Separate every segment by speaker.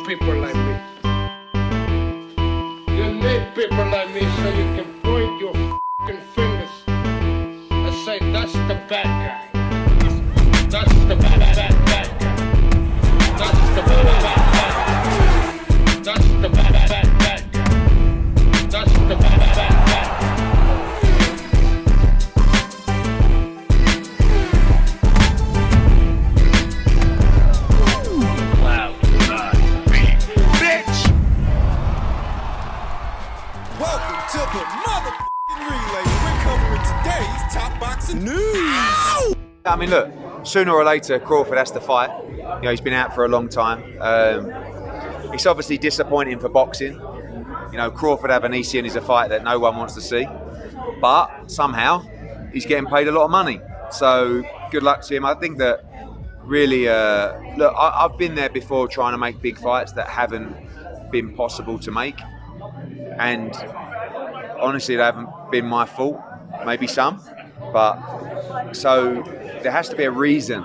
Speaker 1: people like me. You need people like me so you can point your f***ing fingers and say, that's the bad guy. That's the bad guy. That's the bad guy. That's the bad guy. That's the bad guy.
Speaker 2: Welcome to the motherfucking relay. We're covering today's top boxing news.
Speaker 3: I mean, look, sooner or later, Crawford has to fight. You know, he's been out for a long time. It's obviously disappointing for boxing. You know, Crawford Avanesian is a fight that no one wants to see. But somehow, he's getting paid a lot of money. So, good luck to him. I think that really, look, I've been there before trying to make big fights that haven't been possible to make. And honestly, they haven't been my fault. Maybe some. But, so, there has to be a reason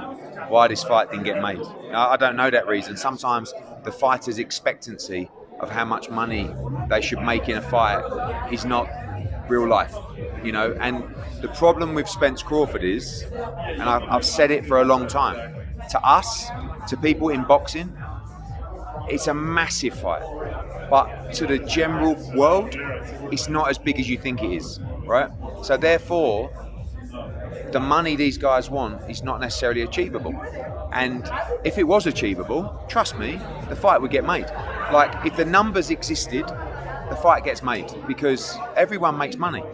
Speaker 3: why this fight didn't get made. I don't know that reason. Sometimes the fighter's expectancy of how much money they should make in a fight is not real life, you know. And the problem with Spence Crawford is, and I've said it for a long time, to us, to people in boxing, it's a massive fight. But to the general world, it's not as big as you think it is, right? So therefore, the money these guys want is not necessarily achievable. And if it was achievable, trust me, the fight would get made. Like, if the numbers existed, the fight gets made because everyone makes money.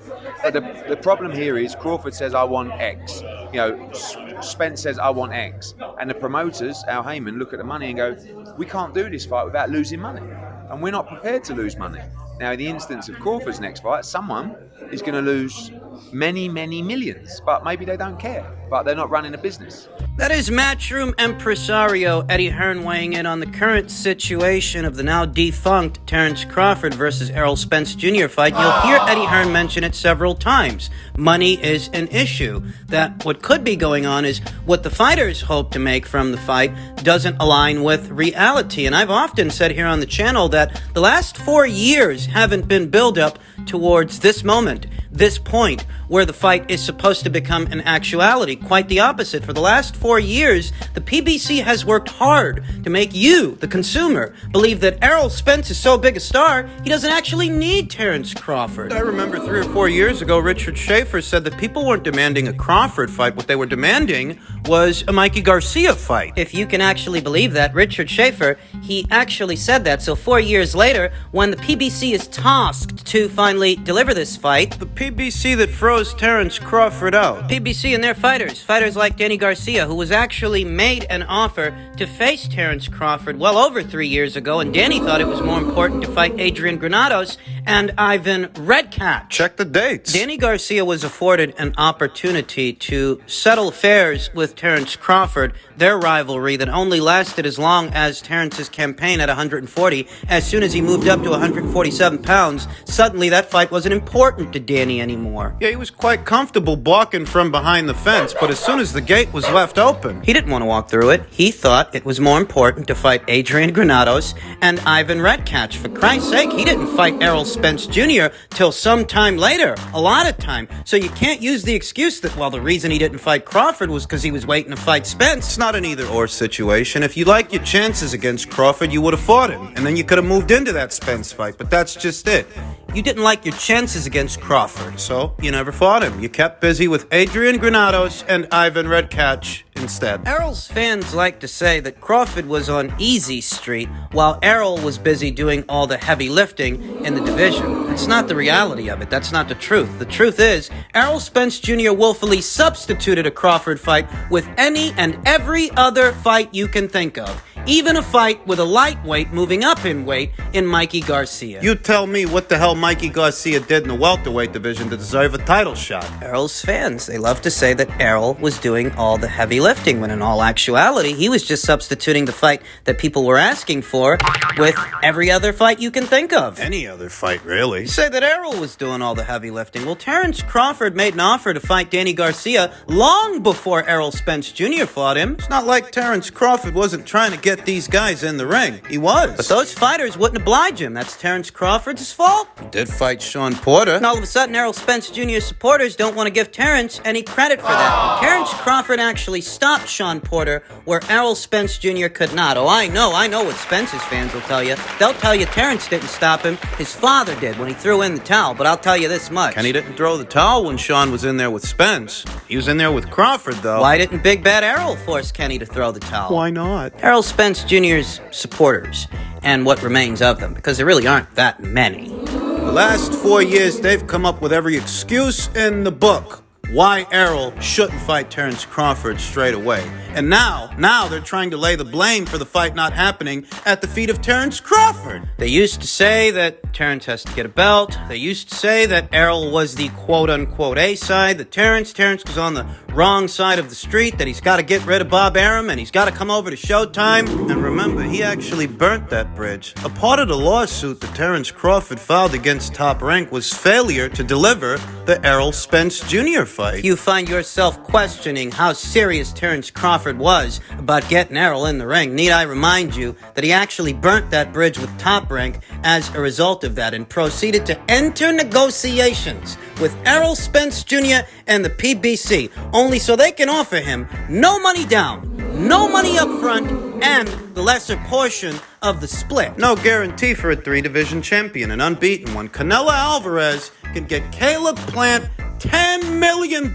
Speaker 3: But the problem here is Crawford says, I want X. You know, Spence says, I want X. And the promoters, Al Heyman, look at the money and go, we can't do this fight without losing money. And we're not prepared to lose money. Now, in the instance of Crawford's next fight, someone is going to lose many, many millions. But maybe they don't care. But they're not running a business.
Speaker 4: That is Matchroom impresario Eddie Hearn weighing in on the current situation of the now defunct Terence Crawford versus Errol Spence Jr. fight. You'll hear Eddie Hearn mention it several times. Money is an issue. That what could be going on is what the fighters hope to make from the fight doesn't align with reality. And I've often said here on the channel that the last 4 years haven't been built up towards this moment, this point, where the fight is supposed to become an actuality. Quite the opposite. For the last 4 years, the PBC has worked hard to make you, the consumer, believe that Errol Spence is so big a star, he doesn't actually need Terence Crawford. I remember 3 or 4 years ago, Richard Schaefer said that people weren't demanding a Crawford fight. What they were demanding was a Mikey Garcia fight. If you can actually believe that, Richard Schaefer, he actually said that. So 4 years later, when the PBC is tasked to finally deliver this fight, the PBC that froze Terence Crawford out. PBC and their fighters like Danny Garcia, who was actually made an offer to face Terence Crawford well over 3 years ago, and Danny thought it was more important to fight Adrian Granados and Ivan Redkach.
Speaker 5: Check the dates.
Speaker 4: Danny Garcia was afforded an opportunity to settle affairs with Terence Crawford, their rivalry that only lasted as long as Terence's campaign at 140. As soon as he moved up to 147 pounds, suddenly that fight wasn't important to Danny anymore.
Speaker 5: Yeah, he was quite comfortable blocking from behind the fence, but as soon as the gate was left open,
Speaker 4: he didn't want to walk through it. He thought it was more important to fight Adrian Granados and Ivan Redkach. For Christ's sake, he didn't fight Errol Spence Jr. till some time later, a lot of time. So you can't use the excuse that, well, the reason he didn't fight Crawford was because he was waiting to fight Spence.
Speaker 5: It's not an either-or situation. If you like your chances against Crawford, you would have fought him, and then you could have moved into that Spence fight, but that's just it.
Speaker 4: You didn't like your chances against Crawford.
Speaker 5: So, you never fought him. You kept busy with Adrian Granados and Ivan Redkach instead.
Speaker 4: Errol's fans like to say that Crawford was on easy street while Errol was busy doing all the heavy lifting in the division. That's not the reality of it. That's not the truth. The truth is, Errol Spence Jr. willfully substituted a Crawford fight with any and every other fight you can think of. Even a fight with a lightweight moving up in weight in Mikey Garcia.
Speaker 5: You tell me what the hell Mikey Garcia did in the welterweight division to deserve a title shot.
Speaker 4: Errol's fans, they love to say that Errol was doing all the heavy lifting, when in all actuality, he was just substituting the fight that people were asking for with every other fight you can think of.
Speaker 5: Any other fight, really.
Speaker 4: You say that Errol was doing all the heavy lifting. Well, Terence Crawford made an offer to fight Danny Garcia long before Errol Spence Jr. fought him.
Speaker 5: It's not like Terence Crawford wasn't trying to get get ththese guys in the ring. He was.
Speaker 4: But those fighters wouldn't oblige him. That's Terrence Crawford's fault.
Speaker 5: He did fight Sean Porter.
Speaker 4: And all of a sudden, Errol Spence Jr. supporters don't want to give Terrence any credit for that. Terrence Crawford actually stopped Sean Porter where Errol Spence Jr. could not. Oh, I know what Spence's fans will tell you. They'll tell you Terrence didn't stop him. His father did when he threw in the towel. But I'll tell you this much.
Speaker 5: Kenny didn't throw the towel when Sean was in there with Spence. He was in there with Crawford, though.
Speaker 4: Why didn't Big Bad Errol force Kenny to throw the towel?
Speaker 5: Why not?
Speaker 4: Errol Spence Jr.'s supporters, and what remains of them, because there really aren't that many.
Speaker 5: The last 4 years, they've come up with every excuse in the book why Errol shouldn't fight Terrence Crawford straight away. And now they're trying to lay the blame for the fight not happening at the feet of Terrence Crawford.
Speaker 4: They used to say that Terrence has to get a belt. They used to say that Errol was the quote-unquote A-side, that Terrence was on the wrong side of the street, that he's got to get rid of Bob Arum, and he's got to come over to Showtime.
Speaker 5: And remember, he actually burnt that bridge. A part of the lawsuit that Terrence Crawford filed against Top Rank was failure to deliver the Errol Spence Jr. fight.
Speaker 4: If you find yourself questioning how serious Terrence Crawford was about getting Errol in the ring, need I remind you that he actually burnt that bridge with Top Rank as a result of that and proceeded to enter negotiations with Errol Spence Jr. and the PBC, only so they can offer him no money down, no money up front, and the lesser portion of the split.
Speaker 5: No guarantee for a 3-division champion, an unbeaten one. Canelo Alvarez can get Caleb Plant $10 million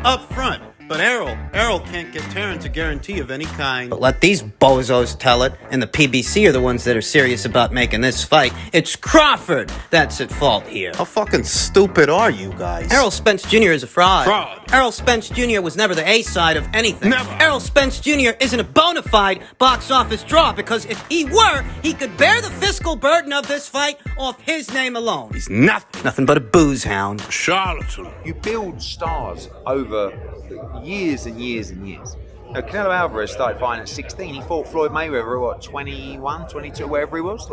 Speaker 5: up front. But Errol can't get Terrence a guarantee of any kind.
Speaker 4: But let these bozos tell it, and the PBC are the ones that are serious about making this fight. It's Crawford that's at fault here.
Speaker 5: How fucking stupid are you guys?
Speaker 4: Errol Spence Jr. is a fraud.
Speaker 2: Fraud.
Speaker 4: Errol Spence Jr. was never the A-side of anything.
Speaker 2: Never.
Speaker 4: Errol Spence Jr. isn't a bona fide box office draw, because if he were, he could bear the fiscal burden of this fight off his name alone.
Speaker 2: He's nothing.
Speaker 4: Nothing but a booze hound.
Speaker 2: Charlatan.
Speaker 3: You build stars over years and years and years. Canelo Alvarez started fighting at 16. He fought Floyd Mayweather at 21, 22, wherever he was.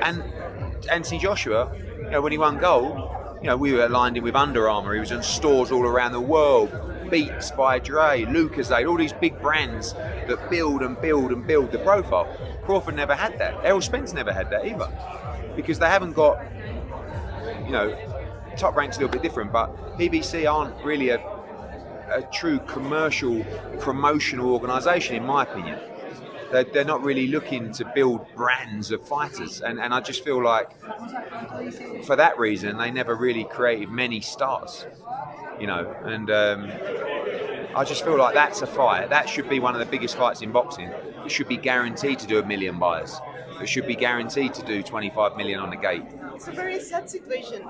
Speaker 3: And Anthony Joshua, when he won gold, we were lined in with Under Armour. He was in stores all around the world. Beats by Dre, Lucozade, all these big brands that build and build and build the profile. Crawford never had that. Errol Spence never had that either, because they haven't got, Top Rank's a little bit different, but PBC aren't really a true commercial promotional organisation, in my opinion. They're not really looking to build brands of fighters, and I just feel like for that reason they never really created many stars, and I just feel like that's a fight that should be one of the biggest fights in boxing. It should be guaranteed to do 1 million buyers. It should be guaranteed to do 25 million on the gate.
Speaker 6: It's a very sad situation.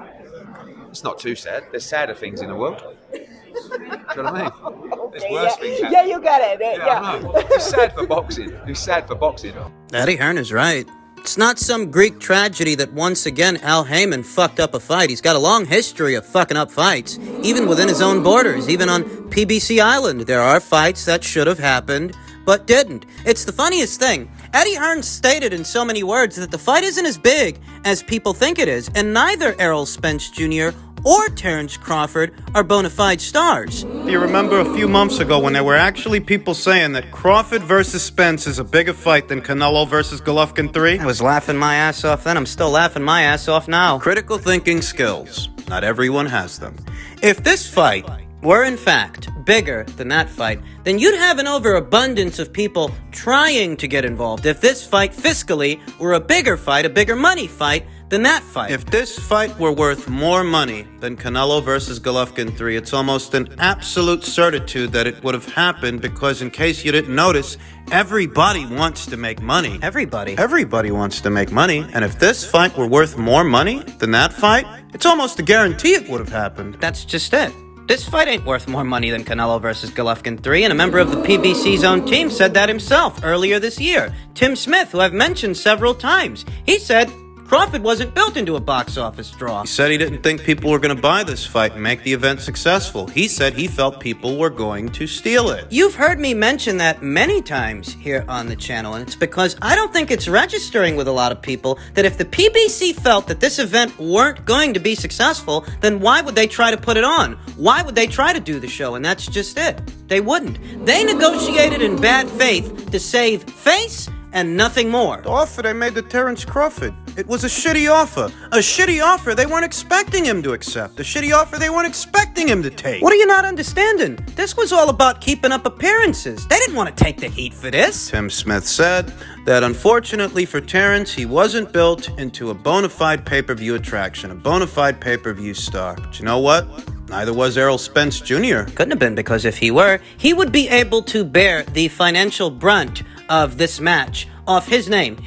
Speaker 3: It's not too sad. There's sadder things in the world. Do you know what I mean? There's
Speaker 6: Okay,
Speaker 3: worse things happening.
Speaker 6: yeah, you got it.
Speaker 3: I know. It's sad for boxing. It's sad for boxing.
Speaker 4: Eddie Hearn is right. It's not some Greek tragedy that once again Al Heyman fucked up a fight. He's got a long history of fucking up fights, even within his own borders. Even on PBC Island, there are fights that should have happened, but didn't. It's the funniest thing. Eddie Hearn stated in so many words that the fight isn't as big as people think it is, and neither Errol Spence Jr. or Terrence Crawford are bona fide stars.
Speaker 5: Do you remember a few months ago when there were actually people saying that Crawford versus Spence is a bigger fight than Canelo versus Golovkin 3?
Speaker 4: I was laughing my ass off then. I'm still laughing my ass off now.
Speaker 5: Critical thinking skills. Not everyone has them.
Speaker 4: If this fight were in fact bigger than that fight, then you'd have an overabundance of people trying to get involved. If this fight fiscally were a bigger fight, a bigger money fight than that fight.
Speaker 5: If this fight were worth more money than Canelo versus Golovkin 3, it's almost an absolute certitude that it would have happened, because in case you didn't notice, everybody wants to make money.
Speaker 4: Everybody.
Speaker 5: Everybody wants to make money, and if this fight were worth more money than that fight, it's almost a guarantee it would have happened.
Speaker 4: That's just it. This fight ain't worth more money than Canelo versus Golovkin 3, and a member of the PBC's own team said that himself earlier this year. Tim Smith, who I've mentioned several times, he said Crawford wasn't built into a box office draw.
Speaker 5: He said he didn't think people were going to buy this fight and make the event successful. He said he felt people were going to steal it.
Speaker 4: You've heard me mention that many times here on the channel, and it's because I don't think it's registering with a lot of people that if the PBC felt that this event weren't going to be successful, then why would they try to put it on? Why would they try to do the show? And that's just it. They wouldn't. They negotiated in bad faith to save face and nothing more.
Speaker 5: The offer they made to Terrence Crawford, it was a shitty offer. A shitty offer they weren't expecting him to accept. A shitty offer they weren't expecting him to take.
Speaker 4: What are you not understanding? This was all about keeping up appearances. They didn't want to take the heat for this.
Speaker 5: Tim Smith said that unfortunately for Terrence, he wasn't built into a bona fide pay-per-view attraction, a bona fide pay-per-view star. But you know what? Neither was Errol Spence Jr.
Speaker 4: Couldn't have been, because if he were, he would be able to bear the financial brunt of this match off his name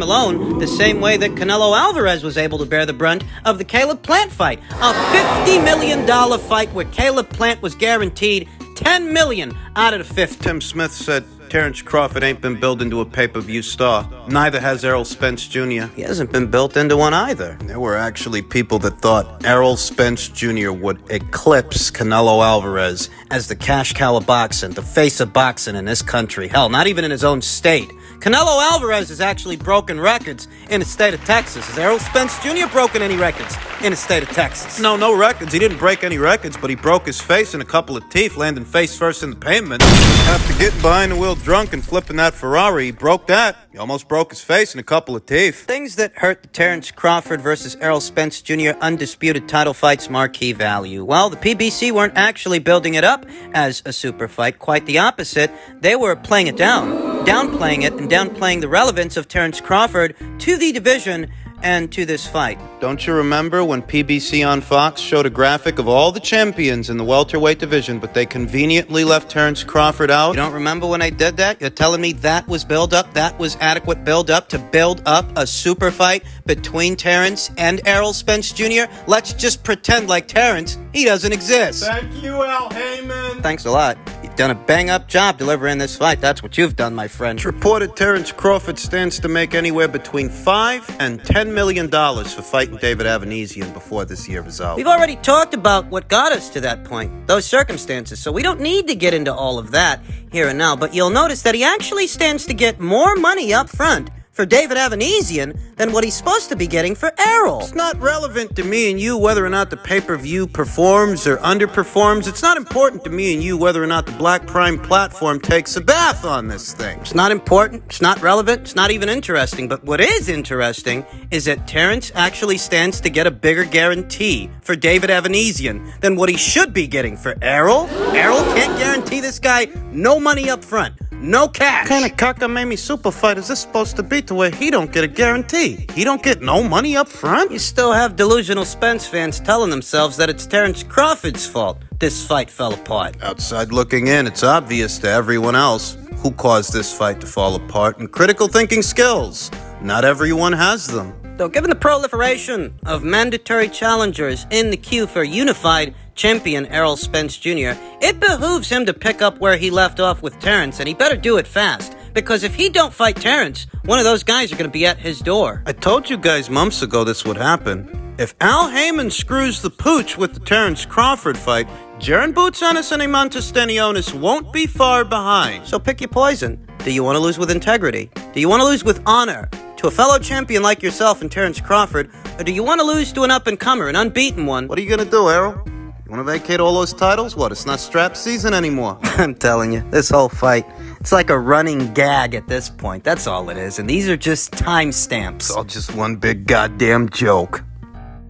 Speaker 4: alone, the same way that Canelo Alvarez was able to bear the brunt of the Caleb Plant fight. A $50 million fight where Caleb Plant was guaranteed $10 million out of the 50.
Speaker 5: Tim Smith said Terrence Crawford ain't been built into a pay-per-view star. Neither has Errol Spence Jr.
Speaker 4: He hasn't been built into one either.
Speaker 5: There were actually people that thought Errol Spence Jr. would eclipse Canelo Alvarez
Speaker 4: As the cash cow of boxing, the face of boxing in this country. Hell, not even in his own state. Canelo Alvarez has actually broken records in the state of Texas. Has Errol Spence Jr. broken any records in the state of Texas?
Speaker 5: No records. He didn't break any records, but he broke his face and a couple of teeth, landing face first in the pavement. After getting behind the wheel drunk and flipping that Ferrari, he broke that. He almost broke his face and a couple of teeth.
Speaker 4: Things that hurt the Terrence Crawford versus Errol Spence Jr. undisputed title fight's marquee value. Well, the PBC weren't actually building it up as a super fight. Quite the opposite. They were playing it down, downplaying it, and downplaying the relevance of Terrence Crawford to the division and to this fight.
Speaker 5: Don't you remember when PBC on Fox showed a graphic of all the champions in the welterweight division, but they conveniently left Terrence Crawford out?
Speaker 4: You don't remember when I did that? You're telling me that was build-up? That was adequate build-up to build up a super fight between Terrence and Errol Spence Jr.? Let's just pretend like Terrence, he doesn't exist.
Speaker 2: Thank you, Al Heyman.
Speaker 4: Thanks a lot. You've done a bang-up job delivering this fight. That's what you've done, my friend.
Speaker 5: It's reported Terrence Crawford stands to make anywhere between $5 and $10 million for fighting David Avanesian before this year is out.
Speaker 4: We've already talked about what got us to that point, those circumstances, so we don't need to get into all of that here and now, but you'll notice that he actually stands to get more money up front for David Avanesian than what he's supposed to be getting for Errol.
Speaker 5: It's not relevant to me and you whether or not the pay-per-view performs or underperforms. It's not important to me and you whether or not the Black Prime platform takes a bath on this thing.
Speaker 4: It's not important, it's not relevant, it's not even interesting, but what is interesting is that Terrence actually stands to get a bigger guarantee for David Avanesian than what he should be getting for Errol. Errol can't guarantee this guy no money up front. No cash.
Speaker 5: What kind of cockamamie super fight is this supposed to be to where he don't get a guarantee? He don't get no money up front?
Speaker 4: You still have delusional Spence fans telling themselves that it's Terrence Crawford's fault this fight fell apart.
Speaker 5: Outside looking in, it's obvious to everyone else who caused this fight to fall apart. And critical thinking skills, not everyone has them.
Speaker 4: Though given the proliferation of mandatory challengers in the queue for unified champion Errol Spence Jr., it behooves him to pick up where he left off with Terrence, and he better do it fast, because if he don't fight Terrence, one of those guys are going to be at his door.
Speaker 5: I told you guys months ago this would happen. If Al Heyman screws the pooch with the Terrence Crawford fight, Jaron Boots Ennis and Montestenionis won't be far behind.
Speaker 4: So pick your poison. Do you want to lose with integrity? Do you want to lose with honor to a fellow champion like yourself and Terrence Crawford? Or do you want to lose to an up-and-comer, an unbeaten one?
Speaker 5: What are you going to do, Errol? You want to vacate all those titles? What, it's not strap season anymore?
Speaker 4: I'm telling you, this whole fight, it's like a running gag at this point. That's all it is. And these are just timestamps.
Speaker 5: It's all just one big goddamn joke.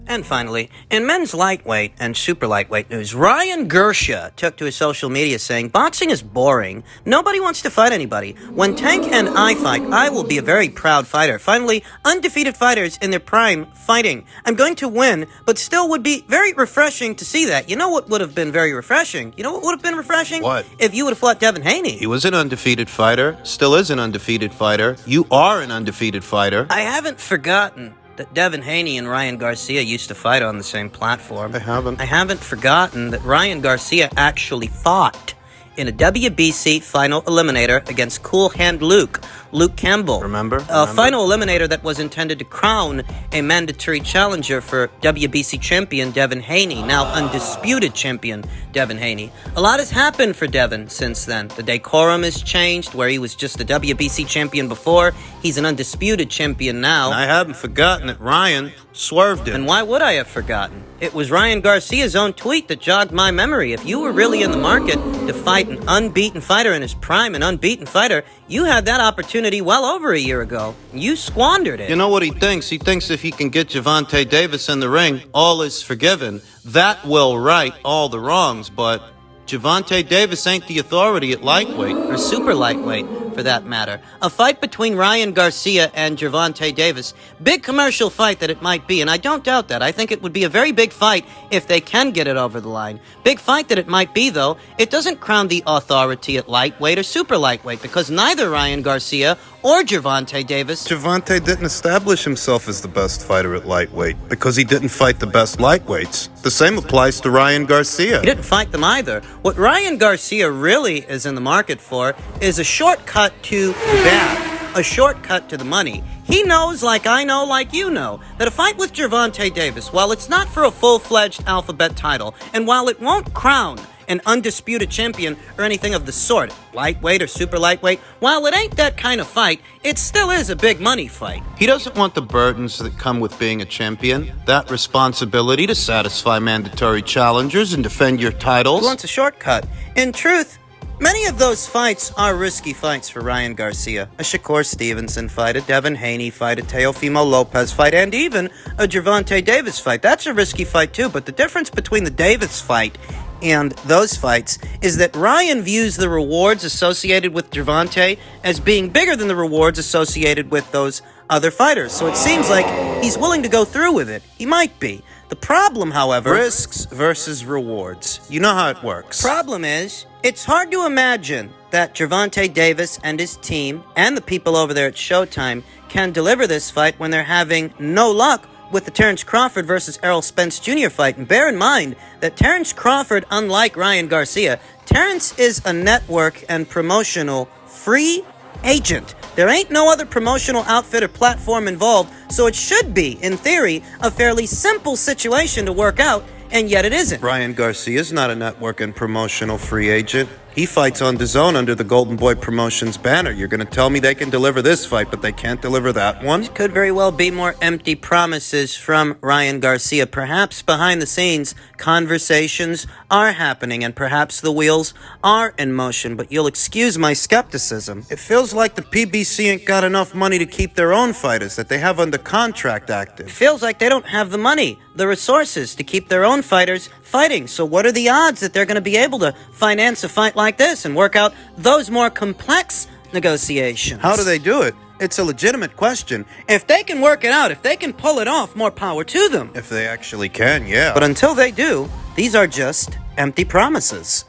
Speaker 4: And finally, in men's lightweight and super lightweight news, Ryan Garcia took to his social media saying, "Boxing is boring. Nobody wants to fight anybody. When Tank and I fight, I will be a very proud fighter. Finally, undefeated fighters in their prime fighting. I'm going to win, but still would be very refreshing to see that." You know what would have been very refreshing? You know what would have been refreshing?
Speaker 5: What?
Speaker 4: If you would have fought Devin Haney.
Speaker 5: He was an undefeated fighter, still is an undefeated fighter. You are an undefeated fighter.
Speaker 4: I haven't forgotten that Devin Haney and Ryan Garcia used to fight on the same platform.
Speaker 5: I haven't.
Speaker 4: I haven't forgotten that Ryan Garcia actually fought in a WBC final eliminator against Cool Hand Luke. Luke Campbell.
Speaker 5: Remember?
Speaker 4: A final eliminator that was intended to crown a mandatory challenger for WBC champion Devin Haney, now undisputed champion Devin Haney. A lot has happened for Devin since then. The decorum has changed, where he was just a WBC champion before. He's an undisputed champion now.
Speaker 5: I haven't forgotten that Ryan swerved him.
Speaker 4: And why would I have forgotten? It was Ryan Garcia's own tweet that jogged my memory. If you were really in the market to fight an unbeaten fighter in his prime, an unbeaten fighter, you had that opportunity well over a year ago. You squandered it.
Speaker 5: You know what he thinks? He thinks if he can get Gervonta Davis in the ring, all is forgiven. That will right all the wrongs, but Gervonta Davis ain't the authority at lightweight.
Speaker 4: Or super lightweight, for that matter. A fight between Ryan Garcia and Gervonta Davis. Big commercial fight that it might be, and I don't doubt that. I think it would be a very big fight if they can get it over the line. Big fight that it might be, though. It doesn't crown the authority at lightweight or super lightweight, because neither Ryan Garcia or Gervonta Davis...
Speaker 7: Gervonta didn't establish himself as the best fighter at lightweight because he didn't fight the best lightweights. The same applies to Ryan Garcia.
Speaker 4: He didn't fight them either. What Ryan Garcia really is in the market for is a shortcut to that, a shortcut to the money. He knows, like I know, like you know, that a fight with Gervonta Davis, while it's not for a full-fledged alphabet title, and while it won't crown an undisputed champion or anything of the sort, lightweight or super lightweight, while it ain't that kind of fight, it still is a big money fight.
Speaker 5: He doesn't want the burdens that come with being a champion, that responsibility to satisfy mandatory challengers and defend your titles.
Speaker 4: He wants a shortcut. In truth, many of those fights are risky fights for Ryan Garcia. A Shakur Stevenson fight, a Devin Haney fight, a Teofimo Lopez fight, and even a Gervonta Davis fight. That's a risky fight too, but the difference between the Davis fight and those fights is that Ryan views the rewards associated with Gervonta as being bigger than the rewards associated with those other fighters. So it seems like he's willing to go through with it. He might be. The problem, however...
Speaker 5: Risks versus rewards. You know how it works.
Speaker 4: Problem is, it's hard to imagine that Gervonta Davis and his team and the people over there at Showtime can deliver this fight when they're having no luck with the Terence Crawford versus Errol Spence Jr. fight. And bear in mind that Terence Crawford, unlike Ryan Garcia, Terence is a network and promotional free agent. There ain't no other promotional outfit or platform involved, so it should be, in theory, a fairly simple situation to work out, and yet it isn't.
Speaker 5: Ryan Garcia is not a network and promotional free agent. He fights on DAZN under the Golden Boy Promotions banner. You're going to tell me they can deliver this fight, but they can't deliver that one?
Speaker 4: It could very well be more empty promises from Ryan Garcia. Perhaps behind the scenes, conversations are happening, and perhaps the wheels are in motion, but you'll excuse my skepticism.
Speaker 5: It feels like the PBC ain't got enough money to keep their own fighters that they have under contract active.
Speaker 4: It feels like they don't have the money, the resources to keep their own fighters fighting. So what are the odds that they're going to be able to finance a fight like this and work out those more complex negotiations?
Speaker 5: How do they do it? It's a legitimate question.
Speaker 4: If they can work it out, if they can pull it off, more power to them.
Speaker 5: If they actually can, yeah.
Speaker 4: But until they do, these are just empty promises.